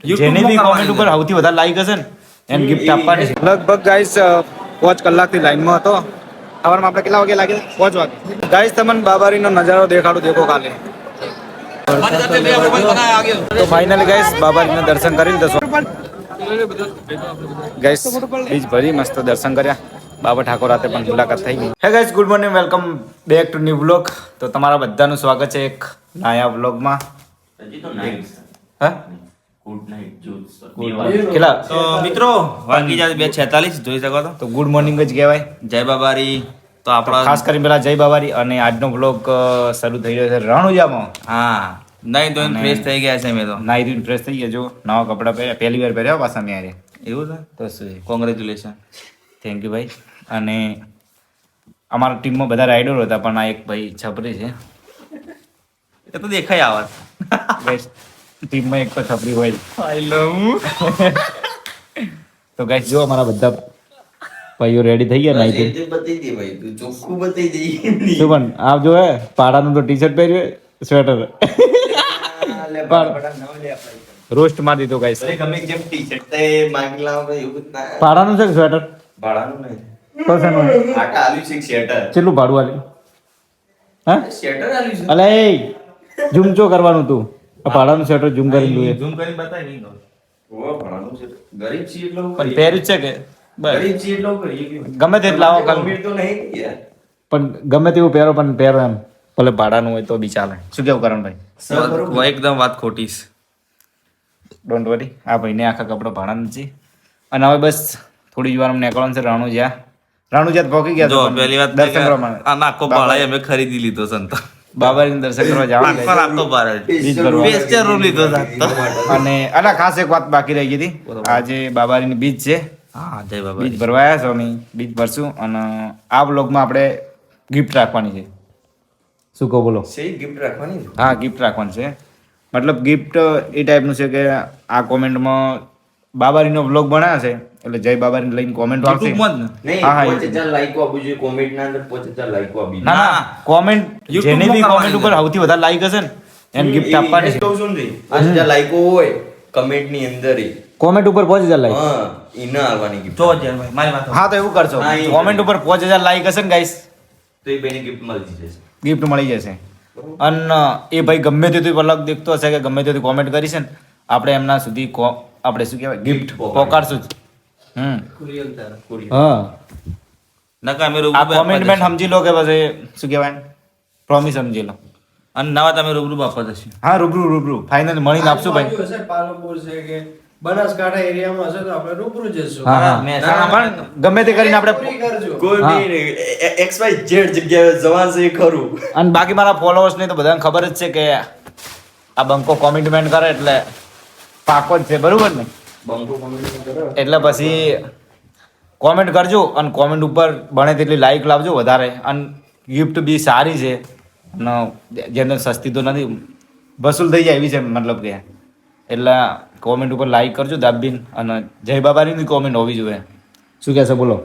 જેની બી કોમેન્ટ ઉપર સૌથી વધારે લાઈક હશે ને એને ગિફ્ટ આપવાની છે. લગભગ ગાઈસ 5 કલાકથી લાઈનમાં હતો. સવારમાં આપણે કેટલા વાગે લાગે? 5 વાગે. ગાઈસ તમને બાબારીનો નજારો દેખાડું, દેખો ખાલી. તો ફાઇનલી ગાઈસ બાબાજીના દર્શન કરી લીધા ગાઈસ. બીજ ભરી મસ્ત દર્શન કર્યા. બાબા ઠાકોર હાથે પણ મુલાકાત થઈ ગઈ. હે guys, good morning, welcome back to new vlog. તો તમારા બધાનું સ્વાગત છે એક નયા વ્લોગમાં. હા, ગુડ નાઈટ જ્યુસ કેટલા તો મિત્રો વાગી જાય 2:46 જોઈ શકો તો. તો ગુડ મોર્નિંગ જ કહેવાય. જય બાબારી. તો આપણા ખાસ કરીને પેલા જય બાબારી. અને આજનો વ્લોગ શરૂ થઈ રહ્યો છે રણુજામાં. હા, નહીં તો ફ્રેશ થઈ ગયા છે મેં તો. નાઈ ધોઈને ફ્રેશ થઈ ગયા. જો નવા કપડાં પહેર્યા, પહેલી વાર પહેર્યા પાછા મેં આજે. એવું છે? તો શું, કોંગ્રેચ્યુલેશન. થેન્ક યુ ભાઈ. અને અમારા ટીમમાં બધા રાઇડરો હતા, પણ આ એક ભાઈ છપરી છે. એ તો દેખાય આવત. ગાઈસ, ટીમમાં એક તો છપરી હોય. આઈ લવ. તો ગાઈસ જો અમારા બધા ભાઈઓ રેડી થઈ ગયા નાઈ ધોઈને. બતાઈ દે ભાઈ, તું ચોખ્ખું બતાઈ દે. શું પણ આપ જો હે પાડાનું તો ટી શર્ટ પહેર્યું, સ્વેટર રોસ્ટ મારી દીધો ગાઈસ. ગમે જેમ ટી-શર્ટ તે માંગી લાવો એવું જ ના. પાડાનું છે કે સ્વેટર? ભાડાનું નહીં. તો શેનું? આટા આલ્યું છે શેટર. કેટલું ભાડું આલ્યું? હા, શેટર આલ્યું છે. અલે એ ઝૂમ ચો કરવાનું તું. આ ભાડાનું સ્વેટર ઝૂમ કરી લુએ. ઝૂમ કરીને બતાય નહીં તો. ઓ ભાડાનું છે. ગરીબ છીએ એટલે પણ પહેર્યું જ છે કે બસ ગરીબ છીએ એટલે કરીએ કે ગમે તે લાવો કાલ. અમીર તો નહીં યાર. પણ ગમે તેવું પહેરો, પણ પહેરો એમ ભલે ભાડાનું હોય તો બી ચાલે. શું કેવું કરણભાઈ? એકદમ વાત ખોટી છે. ડોન્ટ વરી, આ ભાઈને આખા કપડા ભાડાના છે. અને હવે બસ થોડી જ વાર અમને નીકળવાનું છે રણુજા. રણુજા પહોંચી ગયા જો છો, પણ પહેલી વાત દર્શન કરવા માટે. આ નાકો ભાડા અમે ખરીદી લીધો છે ને તો. બાબાજીના દર્શન કરવા જવાનું નાકો નાકો ભાડા બીજ ભરવા. પેસ્ચર રૂમ લીધો છે તો. અને આના ખાસ એક વાત બાકી રહી ગઈ હતી. આજે બાબાજીની બીજ છે, હા જય બાબા. બીજ ભરવા આવ્યા છો અમે. બીજ ભરશું અને આ બ્લોગમાં આપણે ગિફ્ટ રાખવાની છે. શું કહો બોલો? સે ગિફ્ટ રાખવાની છે. હા, ગિફ્ટ રાખવાનું છે. મતલબ ગિફ્ટ એ ટાઈપનું છે કે આ કોમેન્ટમાં બાબારીનો વ્લોગ બનાવ્યો છે એટલે જય બાબારીને લઈને કોમેન્ટ આવશે. YouTube માં જ ને? નહીં, હા, હા, 5000 લાઈકો આપવું જોઈએ કોમેન્ટ ના અંદર. 5000 લાઈકો આપી ના ના, કોમેન્ટ YouTube જેની બી માં કોમેન્ટ ઉપર સૌથી વધારે લાઈક હશે ને એને ગિફ્ટ આપવાની છે. 5000 લાઈકો હોય કમેન્ટ ની અંદર કોમેન્ટ ઉપર 5000 લાઈક. હા ઈને આવવાની gift. જો જય ભાઈ મારી વાત હા, તો એવું કરશો. હા, એ કોમેન્ટ ઉપર 5000 લાઈક હશે ને ગાઈસ, તો એ બેની gift મળી જશે. ગિફ્ટ મળી જશે. અને એ ભાઈ ગમે તેટલું અલગ દેખતો હશે કે ગમે તેટલું કોમેન્ટ કરી છે ને, આપણે એમના સુધી આપણે શું કહેવાય ગિફ્ટ પહોંચાડશું જ. હા, નકા અમે આ રૂબરૂ કોમેન્ટમેન્ટ સમજી લો કે પછી શું કહેવાય પ્રોમિસ સમજી લો. અને નવા તમે રૂબરૂ આપવા જશે. હા, રૂબરૂ ફાઇનલ મળીને આપશું ભાઈ. હશે પાલનપુર છે કે બનાસકાંઠા એરિયામાં હશે તો આપણે રૂબરૂ જઈશું. હા હા, મહેસાણા પણ ગમે તે કરીને આપણે. પૂરી કરજો. કોઈ હા. બી XY Z જગ્યાએ જવાનું છે એ ખરું. અને બાકી મારા ફોલોઅર્સ ને તો બધાને ખબર જ છે કે આ બંકો કોમેન્ટમેન્ટ કરે એટલે પાકો જ છે, બરોબર ને? બંકો comment કરો. એટલે પછી કોમેન્ટ કરજો અને કોમેન્ટ ઉપર બને તેટલી લાઈક લાવજો વધારે. અને ગિફ્ટ બી સારી છે અને જેને સસ્તી તો નથી, વસૂલ થઈ જાય એવી છે મતલબ કે. એટલે કોમેન્ટ ઉપર લાઈક કરજો દાબીન. અને જય બાબાની કોમેન્ટ હોવી જોઈએ. શું કહેશો બોલો?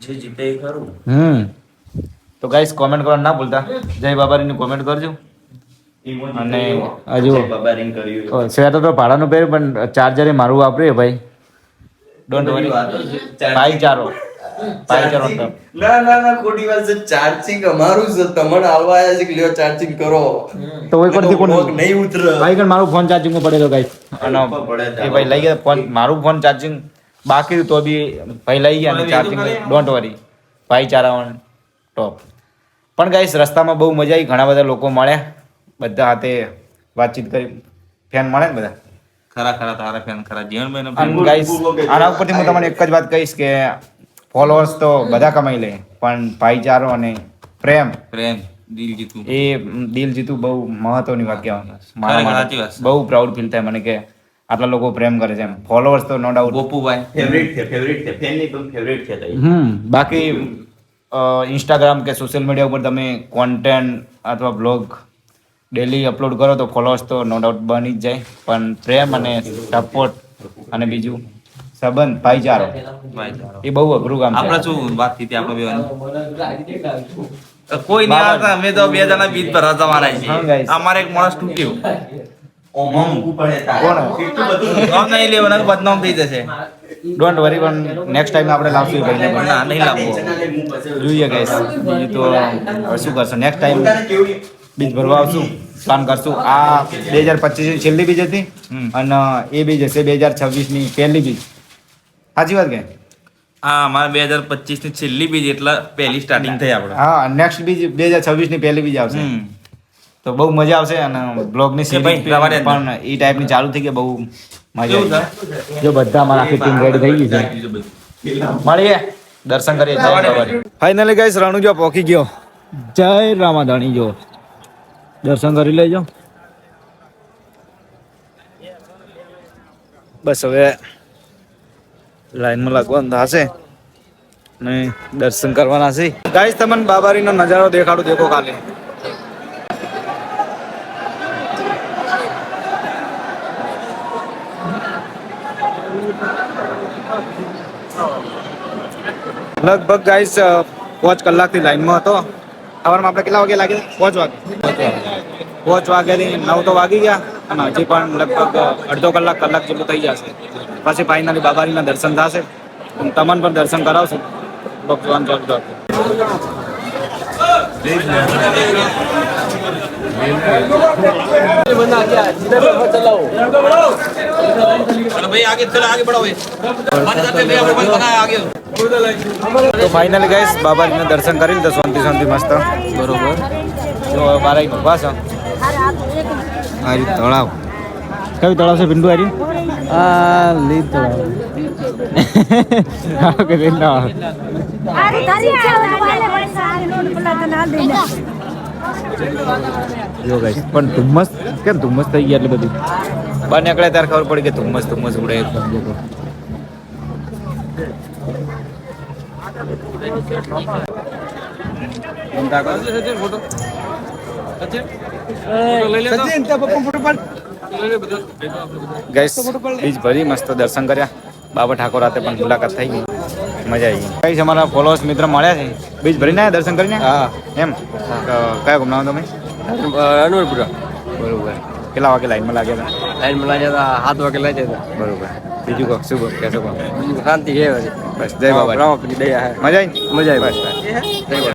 જે જીતે એ ખરું. તો ગાઈસ કોમેન્ટ કરવાનું ના ભૂલતા. જય બાબાની કોમેન્ટ કરજો. અને હજુ બાબારીન કર્યું. સ્વેટર તો ભાડાનું પહેર્યું, પણ ચાર્જર એ મારું વાપર્યું ભાઈ. ડોન્ટ વરી, ભાઈચારો તો. ના ખોટી વાત છે. ચાર્જિંગ અમારું છે, તમને આવવા આવ્યા છે કે લ્યો ચાર્જિંગ કરો. તો કોઈ પરથી કોણ લોક નહીં ઉતરે. ભાઈ કણ મારું ફોન ચાર્જિંગમાં પડેલો ગાઈસ. અને એ ભાઈ લઈ ગયા ફોન, મારું ફોન ચાર્જિંગ બાકી હતું તો બી ભાઈ લઈ ગયા અને ચાર્જિંગ. ડોન્ટ વરી, ભાઈચારા ઓન ટોપ. પણ ગાઈસ રસ્તામાં બહુ મજા આવી, ઘણા બધા લોકો મળ્યા, બધા હાથે વાતચીત કરી. ફેન મળે ને બધા. ખરા તારા ફેન ખરા જીવનભાઈ અને ગાઈસ આના ઉપરથી હું તમને એક જ વાત કહીશ કે ફોલોઅર્સ તો બધા કમાઈ લે, પણ ભાઈચારો અને પ્રેમ પ્રેમ દિલ જીતું. એ દિલ જીતું બહુ મહત્વની વાત કહેવાય. ખરેખર મારા સાચી માટે વાત છે. બહુ પ્રાઉડ ફીલ થાય મને કે આટલા લોકો પ્રેમ કરે છે એમ. ફોલોઅર્સ તો નો ડાઉટ. ગોપુભાઈ ફેવરેટ છે ફેન ની પણ ફેવરેટ છે તઈ. બાકી ઇન્સ્ટાગ્રામ કે સોશિયલ મીડિયા ઉપર તમે કોન્ટેન્ટ અથવા બ્લોગ ડેલી અપલોડ કરો તો ફોલોઅર્સ તો નો ડાઉટ બની જ જાય, પણ પ્રેમ અને સપોર્ટ અને બીજું સંબંધ ભાઈચારો એ બહુ અઘરું કામ આપણે છે. શું વાત થઈ હતી આપણે બેવાની? કોઈ નહીં આવતા, અમે તો બે જણા બીજ ભરવા જવાના હા, છીએ. guys. અમારે એક માણસ તૂટ્યો. ઓમાં મૂકવું પડે તારે. કોણ? એટલું બધું નામ નહીં લેવાના તો બદનામ થઈ જશે. ડોન્ટ વરી, પણ નેક્સ્ટ ટાઈમ આપણે લાવશું એ ભાઈને પણ. ના, નહીં લાવવો. જોઈએ ગાઈસ, બીજું તો હવે શું કરશું નેક્સ્ટ ટાઈમ પોતાને કેવું બીજ ભરવા આવશું, પ્લાન કરશું. આ 2025 ની છેલ્લી બીજ હતી અને એ બીજ હશે 2026 ની પહેલી બીજ. સાચી વાત કે? આ અમારે 2025 ની છેલ્લી બીજ એટલે પહેલી સ્ટાર્ટિંગ થઈ આપણે. હા, નેક્સ્ટ બીજ 2026 ની પહેલી બીજ આવશે. તો બહુ મજા આવશે અને બ્લોગની કે ભાઈ, સિરીઝ રવા દે. પણ એ ટાઈપની ચાલુ થઈ ગઈ, બહુ મજા કેવું આવી. જો બધા અમારા આખી ટીમ રેડી થઈ ગઈ છે. મળીએ, દર્શન કરીએ. ફાઇનલી ગાઈસ રણુજો પહોંચી ગયો. જય રામાધણી. જો દર્શન કરી લેજો. બસ હવે લાઈનમાં લાગવાનું થશે ને દર્શન કરવાના છે. ગાઈસ તમને બાબારીનો નજારો દેખાડું, દેખો ખાલી. લગભગ ગાઈસ 5 કલાકથી લાઈનમાં હતો. સવારમાં આપણે કેટલા વાગે લાગે? 5 વાગે. 5 વાગ્યાથી 9 તો વાગી ગયા અને હજી પણ લગભગ અડધો કલાક જેટલું થઈ જશે. પછી ફાઇનલી બાબારીના દર્શન થશે. તમને પણ દર્શન કરાવશું. ભગવાન ચાલુ. ભાઈ આગે ચલો, આગે बढ़ो भाई. हमारे साथ में अपने बन बनाया आगे. તો ફાઇનલી ગાઈસ બાબાજીના દર્શન કરીને તો શાંતિ મસ્ત બરોબર. તો મારા ભગવા છે હારી તળાવ. કયું તળાવ છે પિન્ટુ હારી? આ લીધ તળાવ. કે તળાવ. જો ગાઈસ પણ ધુમ્મસ કેમ ધુમ્મસ થઈ ગયા એટલે બધું બહાર નીકળે ત્યારે ખબર પડી કે ધુમ્મસ ઉડે એકદમ. દેખો ગાઈસ બીજ ભરી મસ્ત દર્શન કર્યા. બાબા ઠાકોર હાથે પણ મુલાકાત થઈ ગઈ, મજા આવી ગઈ. કઈ અમારા ફોલોઅર્સ મિત્ર મળ્યા છે, બીજ ભરીને આવ્યા દર્શન કરીને? હા એમ. કયા ગુમનાઓ તમે? અનુરપુરા. બરોબર. કેટલા વાગે લાઈનમાં લાગ્યા હતા? લાઈનમાં લાગ્યા હતા 7 વાગે લાગ્યા હતા. બરોબર. બીજું કહો, શું કહો, કહેશો કહો? શાંતિ છે. બસ જય બાબા. રામાપીરની દયા છે. મજા આવી? મજા આવી. બસ.